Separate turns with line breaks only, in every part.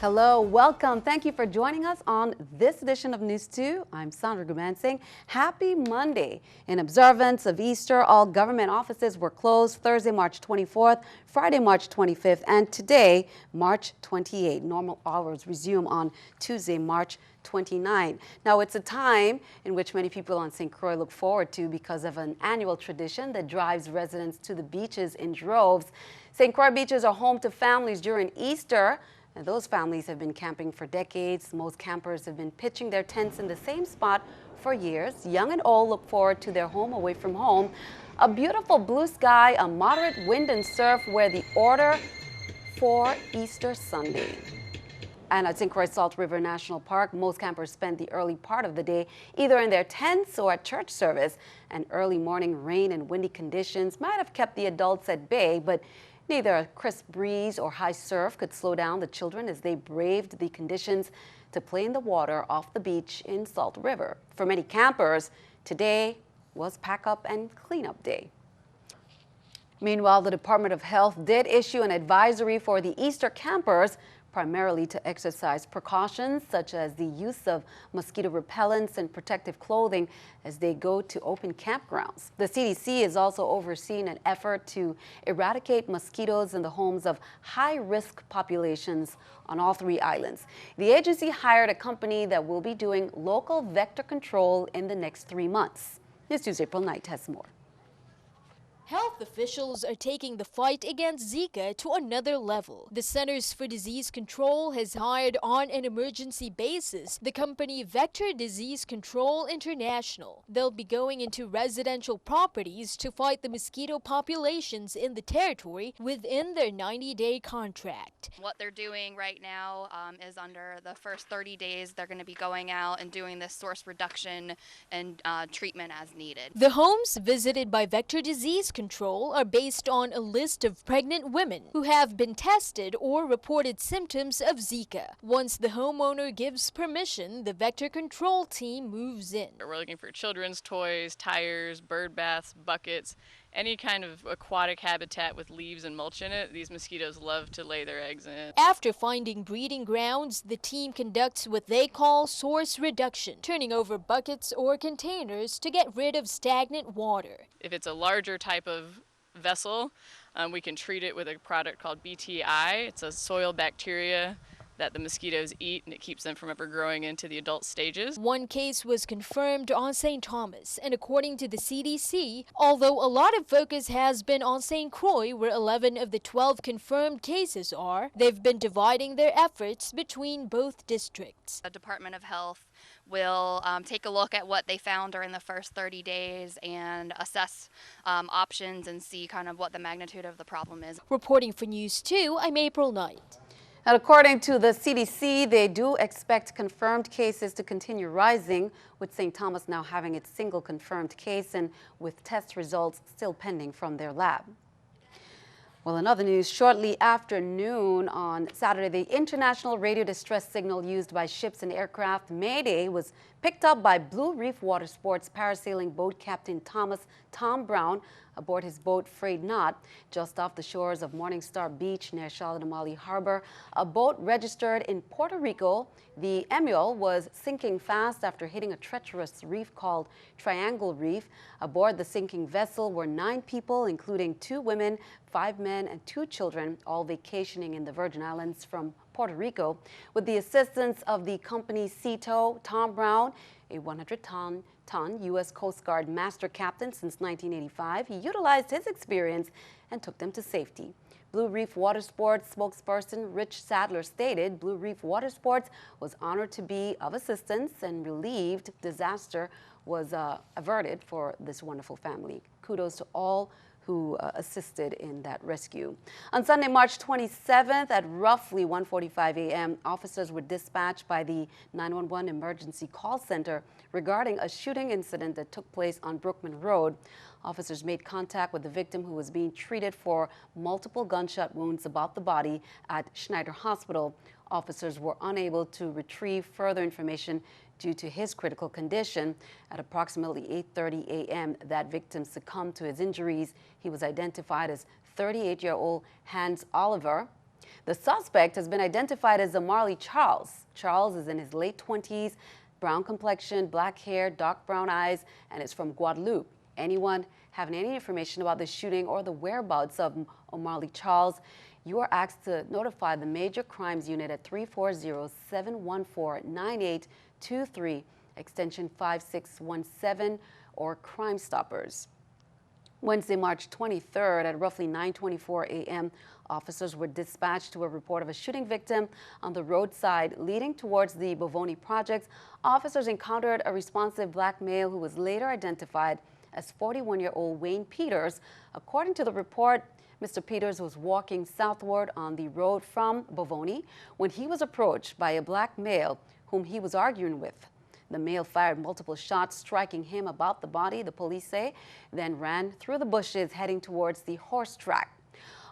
Hello, welcome. Thank you for joining us on this edition of News 2. I'm Sandra Gumansing. Happy Monday. In observance of Easter, all government offices were closed Thursday, March 24th, Friday, March 25th, and today, March 28th. Normal hours resume on Tuesday, March 29th. Now, it's a time in which many people on St. Croix look forward to because of an annual tradition that drives residents to the beaches in droves. St. Croix beaches are home to families during Easter. And those families have been camping for decades. Most campers have been pitching their tents in the same spot for years. Young and old look forward to their home away from home. A beautiful blue sky, a moderate wind and surf were the order for Easter Sunday. And at St. Croix Salt River National Park, most campers spend the early part of the day either in their tents or at church service. And early morning rain and windy conditions might have kept the adults at bay, but neither a crisp breeze or high surf could slow down the children as they braved the conditions to play in the water off the beach in Salt River. For many campers, today was pack up and clean up day. Meanwhile, the Department of Health did issue an advisory for the Easter campers, primarily to exercise precautions such as the use of mosquito repellents and protective clothing as they go to open campgrounds. The CDC is also overseeing an effort to eradicate mosquitoes in the homes of high-risk populations on all three islands. The agency hired a company that will be doing local vector control in the next 3 months. NEWS2's April Knight has more.
Health officials are taking the fight against Zika to another level. The Centers for Disease Control has hired on an emergency basis the company Vector Disease Control International. They'll be going into residential properties to fight the mosquito populations in the territory within their 90-day contract.
What they're doing right now is under the first 30 days, they're going to be going out and doing this source reduction and treatment as needed.
The homes visited by Vector Disease Control are based on a list of pregnant women who have been tested or reported symptoms of Zika. Once the homeowner gives permission, the Vector Control team moves in.
We're looking for children's toys, tires, bird baths, buckets, any kind of aquatic habitat with leaves and mulch in it. These mosquitoes love to lay their eggs in.
After finding breeding grounds, the team conducts what they call source reduction, turning over buckets or containers to get rid of stagnant water.
If it's a larger type of vessel, we can treat it with a product called BTI. It's a soil bacteria that the mosquitoes eat, and it keeps them from ever growing into the adult stages.
One case was confirmed on St. Thomas, and according to the CDC, although a lot of focus has been on St. Croix, where 11 of the 12 confirmed cases are, they've been dividing their efforts between both districts.
The Department of Health will take a look at what they found during the first 30 days and assess options and see kind of what the magnitude of the problem is.
Reporting for News 2, I'm April Knight.
And according to the CDC, they do expect confirmed cases to continue rising, with St. Thomas now having its single confirmed case and with test results still pending from their lab. Well, in other news, shortly after noon on Saturday, the international radio distress signal used by ships and aircraft, Mayday, was picked up by Blue Reef Water Sports parasailing boat captain Tom Brown aboard his boat Frayed Knot just off the shores of Morningstar Beach near Shalinamali Harbor. A boat registered in Puerto Rico, the Emule, was sinking fast after hitting a treacherous reef called Triangle Reef. Aboard the sinking vessel were 9 people, including 2 women, 5 men, and 2 children, all vacationing in the Virgin Islands from Puerto Rico. With the assistance of the company Seatow, Tom Brown, a 100-ton U.S. Coast Guard master captain since 1985, he utilized his experience and took them to safety. Blue Reef Water Sports spokesperson Rich Sadler stated Blue Reef Water Sports was honored to be of assistance and relieved disaster was averted for this wonderful family. Kudos to all who assisted in that rescue. On Sunday, March 27th at roughly 1:45 a.m., officers were dispatched by the 911 emergency call center regarding a shooting incident that took place on Brookman Road. Officers made contact with the victim, who was being treated for multiple gunshot wounds about the body at Schneider Hospital. Officers were unable to retrieve further information due to his critical condition. At approximately 8:30 a.m., that victim succumbed to his injuries. He was identified as 38-year-old Hans Oliver. The suspect has been identified as Amarley Charles. Charles is in his late 20s, brown complexion, black hair, dark brown eyes, and is from Guadeloupe. Anyone having any information about the shooting or the whereabouts of Amarley Charles, you are asked to notify the Major Crimes Unit at 340-714-9823, extension 5617, or Crime Stoppers. Wednesday, March 23rd at roughly 9:24 a.m., officers were dispatched to a report of a shooting victim on the roadside leading towards the Bovoni Projects. Officers encountered a responsive black male who was later identified as 41-year-old Wayne Peters. According to the report, Mr. Peters was walking southward on the road from Bovoni when he was approached by a black male whom he was arguing with. The male fired multiple shots, striking him about the body, the police say, then ran through the bushes heading towards the horse track.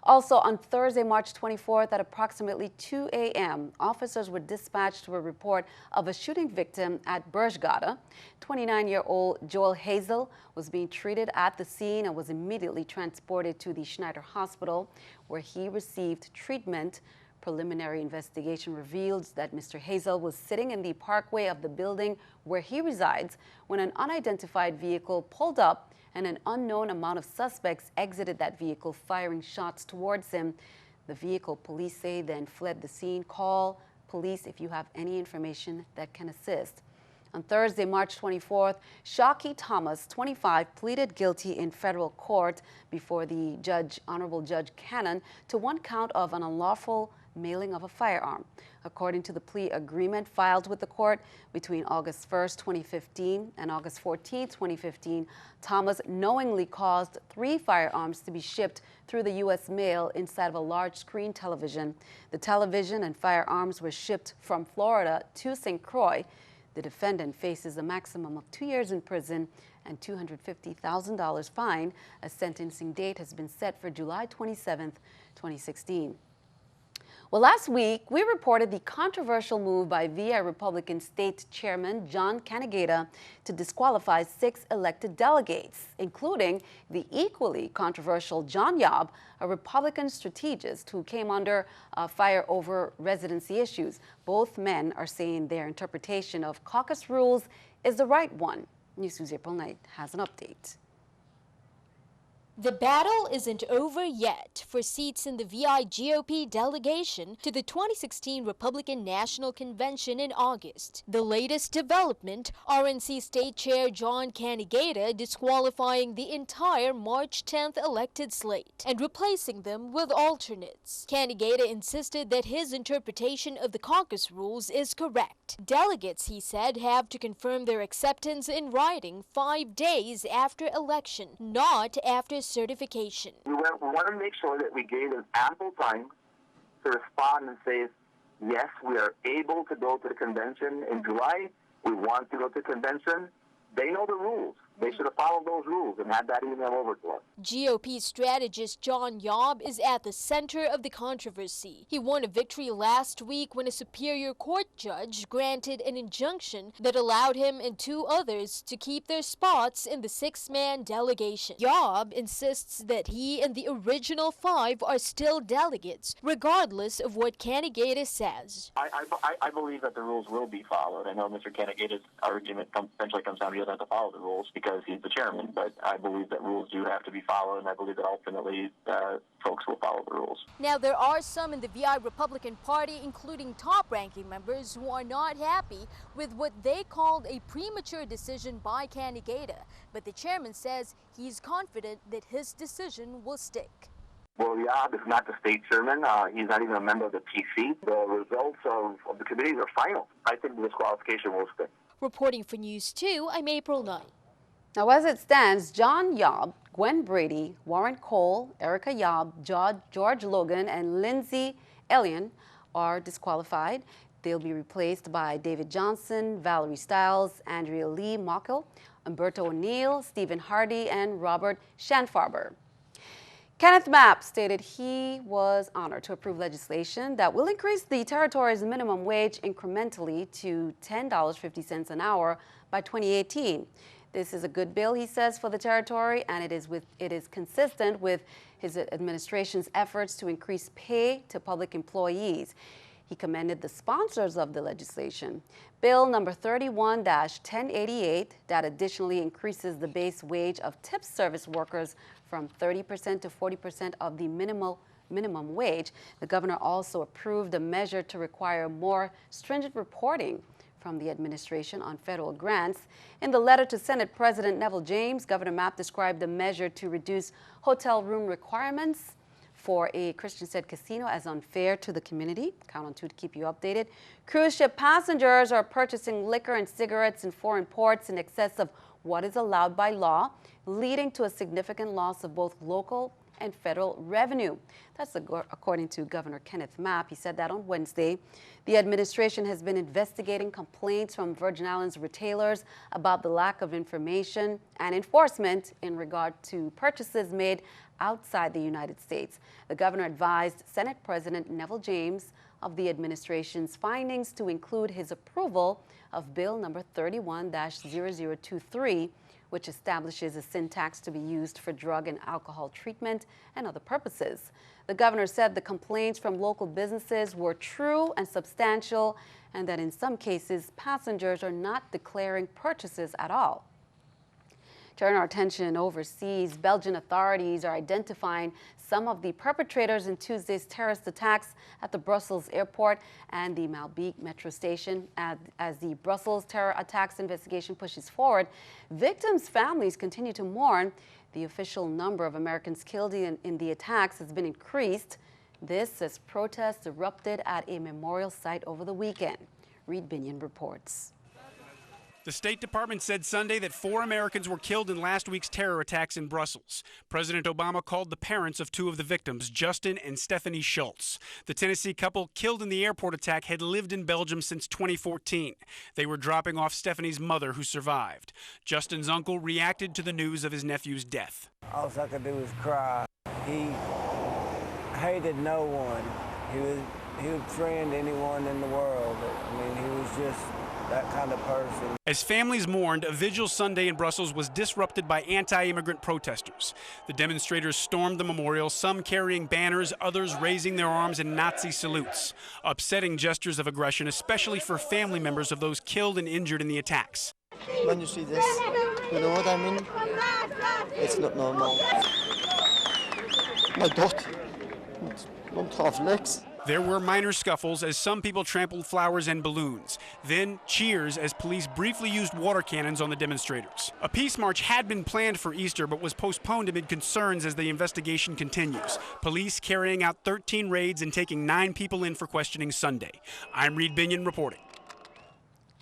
Also on Thursday, March 24th at approximately 2 a.m., officers were dispatched to a report of a shooting victim at Bergata. 29-year-old Joel Hazel was being treated at the scene and was immediately transported to the Schneider Hospital, where he received treatment. Preliminary investigation revealed that Mr. Hazel was sitting in the parkway of the building where he resides when an unidentified vehicle pulled up and an unknown amount of suspects exited that vehicle, firing shots towards him. The vehicle, police say, then fled the scene. Call police if you have any information that can assist. On Thursday, March 24th, Shockey Thomas, 25, pleaded guilty in federal court before the judge, Honorable Judge Cannon, to one count of an unlawful mailing of a firearm. According to the plea agreement filed with the court between August 1st, 2015 and August 14th, 2015, Thomas knowingly caused 3 firearms to be shipped through the U.S. mail inside of a large screen television. The television and firearms were shipped from Florida to St. Croix. The defendant faces a maximum of 2 years in prison and $250,000 fine. A sentencing date has been set for July 27th, 2016. Well, last week, we reported the controversial move by VI Republican State Chairman John Canegata to disqualify 6 elected delegates, including the equally controversial John Yob, a Republican strategist who came under fire over residency issues. Both men are saying their interpretation of caucus rules is the right one. NEWS2's April Knight has an update.
The battle isn't over yet for seats in the VI GOP delegation to the 2016 Republican National Convention in August. The latest development, RNC State Chair John Canegata disqualifying the entire March 10th elected slate and replacing them with alternates. Canegata insisted that his interpretation of the caucus rules is correct. Delegates, he said, have to confirm their acceptance in writing 5 days after election, not after certification.
We want to make sure that we gave them ample time to respond and say, yes, we are able to go to the convention in July. We want to go to the convention. They know the rules. They should have followed those rules and had that email over to us.
GOP strategist John Yob is at the center of the controversy. He won a victory last week when a Superior Court judge granted an injunction that allowed him and 2 others to keep their spots in the 6-man delegation. Yob insists that he and the original 5 are still delegates, regardless of what Canegata says.
I believe that the rules will be followed. I know Mr. Canegata's argument essentially comes down to he doesn't have to follow the rules because he's the chairman, but I believe that rules do have to be followed, and I believe that ultimately folks will follow the rules.
Now, there are some in the VI Republican Party, including top-ranking members, who are not happy with what they called a premature decision by Canegata, but the chairman says he's confident that his decision will stick.
Well, Yob is not the state chairman. He's not even a member of the PC. The results of the committees are final. I think the disqualification will stick.
Reporting for NEWS2, I'm April Knight.
Now, as it stands, John Yob, Gwen Brady, Warren Cole, Erica Yob, George Logan, and Lindsay Elian are disqualified. They'll be replaced by David Johnson, Valerie Stiles, Andrea Lee Mockel, Umberto O'Neill, Stephen Hardy, and Robert Schanfarber. Kenneth Mapp stated he was honored to approve legislation that will increase the territory's minimum wage incrementally to $10.50 an hour by 2018. This is a good bill, he says, for the territory, and it is consistent with his administration's efforts to increase pay to public employees. He commended the sponsors of the legislation. Bill number 31-1088 that additionally increases the base wage of tip service workers from 30% to 40% of the minimum wage. The governor also approved a measure to require more stringent reporting from the administration on federal grants. In the letter to Senate President Neville James, Governor Mapp described the measure to reduce hotel room requirements for a Christian-said casino as unfair to the community. Count on 2 to keep you updated. Cruise ship passengers are purchasing liquor and cigarettes in foreign ports in excess of what is allowed by law, leading to a significant loss of both local and federal revenue. That's according to Governor Kenneth Mapp. He said that on Wednesday. The administration has been investigating complaints from Virgin Islands retailers about the lack of information and enforcement in regard to purchases made outside the United States. The governor advised Senate President Neville James of the administration's findings to include his approval of Bill number 31-0023, which establishes a sin tax to be used for drug and alcohol treatment and other purposes. The governor said the complaints from local businesses were true and substantial, and that in some cases, passengers are not declaring purchases at all. Turning our attention overseas, Belgian authorities are identifying some of the perpetrators in Tuesday's terrorist attacks at the Brussels airport and the Malbeek metro station. As the Brussels terror attacks investigation pushes forward, victims' families continue to mourn. The official number of Americans killed in the attacks has been increased. This as protests erupted at a memorial site over the weekend. Reed Binion reports.
The State Department said Sunday that 4 Americans were killed in last week's terror attacks in Brussels. President Obama called the parents of 2 of the victims, Justin and Stephanie Schultz. The Tennessee couple killed in the airport attack had lived in Belgium since 2014. They were dropping off Stephanie's mother, who survived. Justin's uncle reacted to the news of his nephew's death.
All I could do was cry. He hated no one. He would friend anyone in the world. I mean, he was just that kind of person.
As families mourned, a vigil Sunday in Brussels was disrupted by anti-immigrant protesters. The demonstrators stormed the memorial, some carrying banners, others raising their arms in Nazi salutes, upsetting gestures of aggression, especially for family members of those killed and injured in the attacks.
When you see this, you know what I mean? It's not normal. My daughter, don't have legs.
There were minor scuffles as some people trampled flowers and balloons. Then cheers as police briefly used water cannons on the demonstrators. A peace march had been planned for Easter but was postponed amid concerns as the investigation continues. Police carrying out 13 raids and taking 9 people in for questioning Sunday. I'm Reed Binion reporting.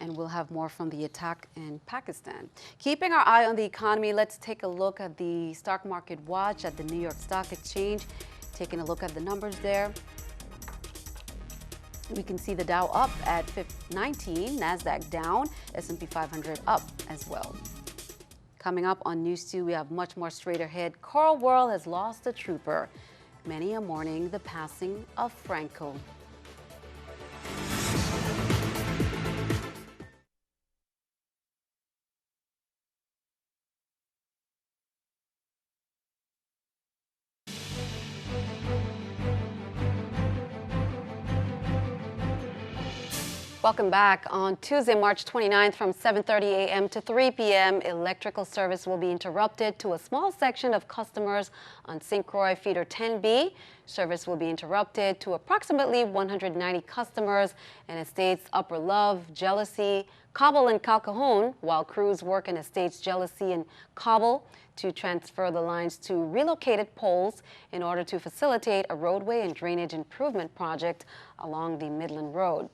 And we'll have more from the attack in Pakistan. Keeping our eye on the economy, let's take a look at the stock market watch at the New York Stock Exchange. Taking a look at the numbers there. We can see the Dow up at 19, NASDAQ down, S&P 500 up as well. Coming up on News 2, we have much more straight ahead. Coral World has lost a trooper. Many are mourning the passing of Franco. Welcome back. On Tuesday, March 29th from 7:30 a.m. to 3 p.m., electrical service will be interrupted to a small section of customers on St. Croix Feeder 10B. Service will be interrupted to approximately 190 customers in estates Upper Love, Jealousy, Cobble, and Calcajon, while crews work in estates Jealousy and Cobble to transfer the lines to relocated poles in order to facilitate a roadway and drainage improvement project along the Midland Road.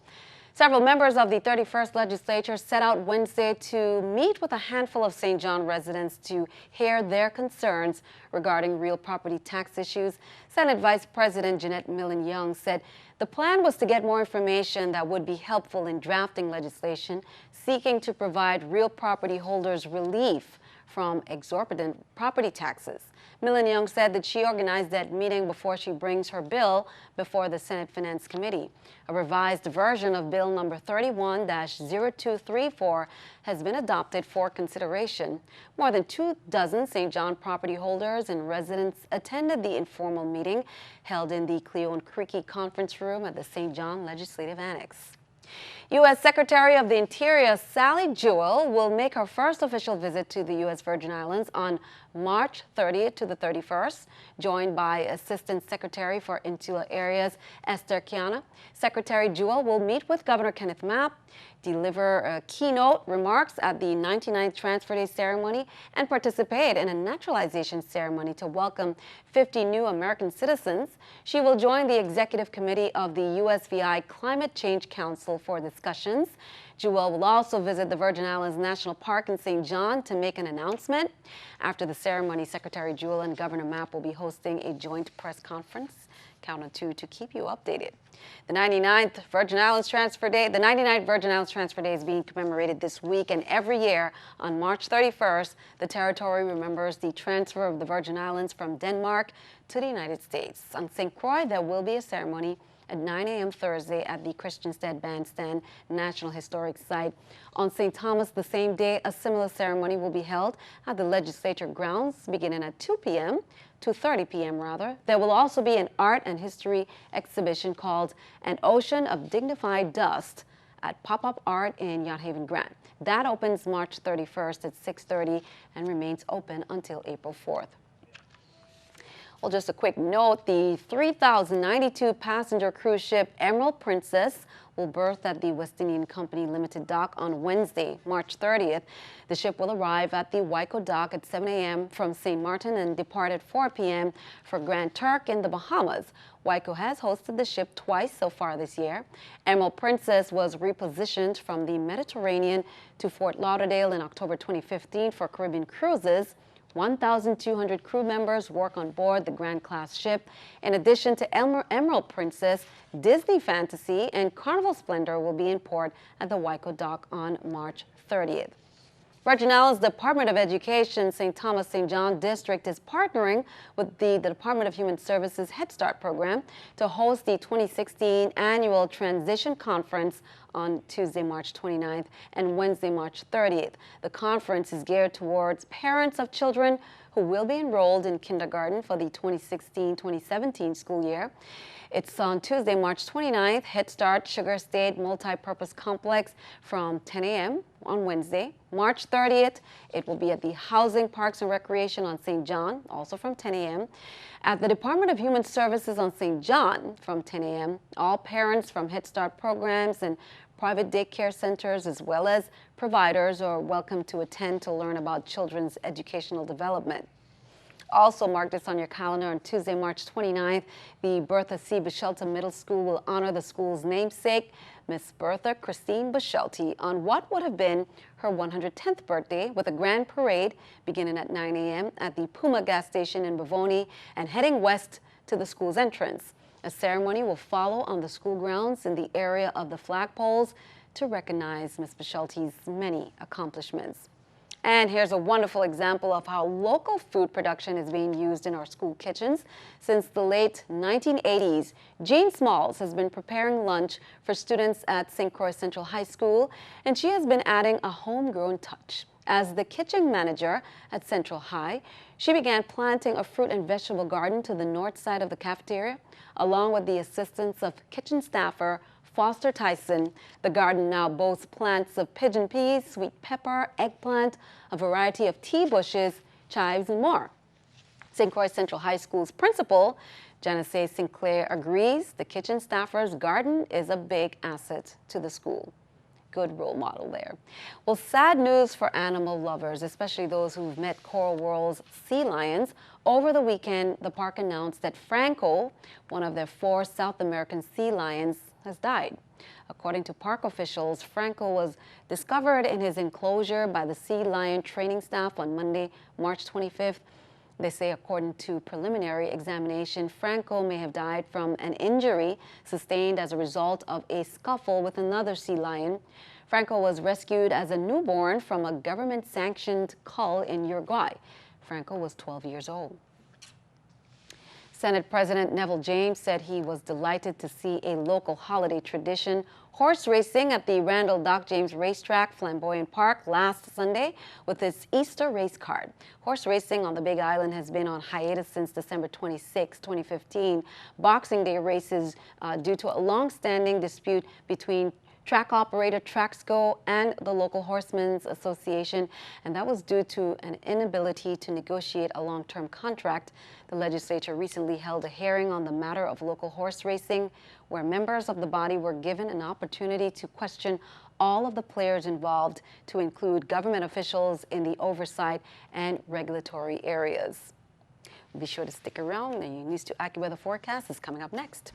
Several members of the 31st Legislature set out Wednesday to meet with a handful of St. John residents to hear their concerns regarding real property tax issues. Senate Vice President Jeanette Millen-Young said the plan was to get more information that would be helpful in drafting legislation seeking to provide real property holders relief from exorbitant property taxes. Millen Young said that she organized that meeting before she brings her bill before the Senate Finance Committee. A revised version of Bill number 31-0234 has been adopted for consideration. More than 24 St. John property holders and residents attended the informal meeting held in the Cleone Creaky Conference Room at the St. John Legislative Annex. U.S. Secretary of the Interior Sally Jewell will make her first official visit to the U.S. Virgin Islands on March 30th to the 31st, joined by Assistant Secretary for Insular Areas Esther Kiana. Secretary Jewell will meet with Governor Kenneth Mapp, deliver keynote remarks at the 99th Transfer Day ceremony, and participate in a naturalization ceremony to welcome 50 new American citizens. She will join the Executive Committee of the USVI Climate Change Council for discussions. Jewell will also visit the Virgin Islands National Park in St. John to make an announcement. After the ceremony, Secretary Jewell and Governor Mapp will be hosting a joint press conference. Count on two to keep you updated. The 99th Virgin Islands Transfer Day, the 99th Virgin Islands Transfer Day is being commemorated this week, and every year on March 31st, the territory remembers the transfer of the Virgin Islands from Denmark to the United States. On St. Croix, there will be a ceremony at 9 a.m. Thursday at the Christiansted Bandstand National Historic Site. On St. Thomas, the same day, a similar ceremony will be held at the legislature grounds beginning at 2 p.m. 2:30 p.m. rather. There will also be an art and history exhibition called An Ocean of Dignified Dust at Pop-Up Art in Yacht Haven Grant. That opens March 31st at 6:30 and remains open until April 4th. Well, just a quick note, the 3,092 passenger cruise ship Emerald Princess will berth at the West Indian Company Limited dock on Wednesday, March 30th. The ship will arrive at the Waiko dock at 7 a.m. from St. Martin and depart at 4 p.m. for Grand Turk in the Bahamas. Waiko has hosted the ship twice so far this year. Emerald Princess was repositioned from the Mediterranean to Fort Lauderdale in October 2015 for Caribbean cruises. 1,200 crew members work on board the Grand-class ship. In addition to Emerald Princess, Disney Fantasy and Carnival Splendor will be in port at the Waiko dock on March 30th. Virgin Islands Department of Education St. Thomas St. John District is partnering with the Department of Human Services Head Start program to host the 2016 annual Transition Conference on Tuesday, March 29th and Wednesday, March 30th. The conference is geared towards parents of children who will be enrolled in kindergarten for the 2016-2017 school year. It's on Tuesday, March 29th, Head Start Sugar State Multipurpose Complex from 10 a.m. on Wednesday. March 30th, it will be at the Housing, Parks and Recreation on St. John, also from 10 a.m. At the Department of Human Services on St. John from 10 a.m. All parents from Head Start programs and private daycare centers as well as providers are welcome to attend to learn about children's educational development. Also mark this on your calendar. On Tuesday, March 29th, the Bertha C. Bishelta Middle School will honor the school's namesake, Miss Bertha Christine Bishelti, on what would have been her 110th birthday with a grand parade beginning at 9 a.m. at the Puma gas station in Bavoni and heading west to the school's entrance. A ceremony will follow on the school grounds in the area of the flagpoles to recognize Miss Bishelti's many accomplishments. And here's a wonderful example of how local food production is being used in our school kitchens. Since the late 1980s, Jean Smalls has been preparing lunch for students at St. Croix Central High School, and she has been adding a homegrown touch. As the kitchen manager at Central High, she began planting a fruit and vegetable garden to the north side of the cafeteria, along with the assistance of kitchen staffer Foster Tyson. The garden now boasts plants of pigeon peas, sweet pepper, eggplant, a variety of tea bushes, chives, and more. St. Croix Central High School's principal, Janice Sinclair, agrees the kitchen staffer's garden is a big asset to the school. Good role model there. Well, sad news for animal lovers, especially those who've met Coral World's sea lions. Over the weekend, the park announced that Franco, one of their 4 South American sea lions, has died. According to park officials, Franco was discovered in his enclosure by the sea lion training staff on Monday, March 25th. They say, according to preliminary examination, Franco may have died from an injury sustained as a result of a scuffle with another sea lion. Franco was rescued as a newborn from a government-sanctioned cull in Uruguay. Franco was 12 years old. Senate President Neville James said he was delighted to see a local holiday tradition, horse racing, at the Randall Doc James Racetrack, Flamboyant Park, last Sunday with its Easter race card. Horse racing on the Big Island has been on hiatus since December 26, 2015. Boxing Day races due to a long-standing dispute between track operator Traxco and the local Horsemen's Association, and that was due to an inability to negotiate a long-term contract. The legislature recently held a hearing on the matter of local horse racing, where members of the body were given an opportunity to question all of the players involved, to include government officials in the oversight and regulatory areas. Be sure to stick around. The News 2 AccuWeather forecast is coming up next.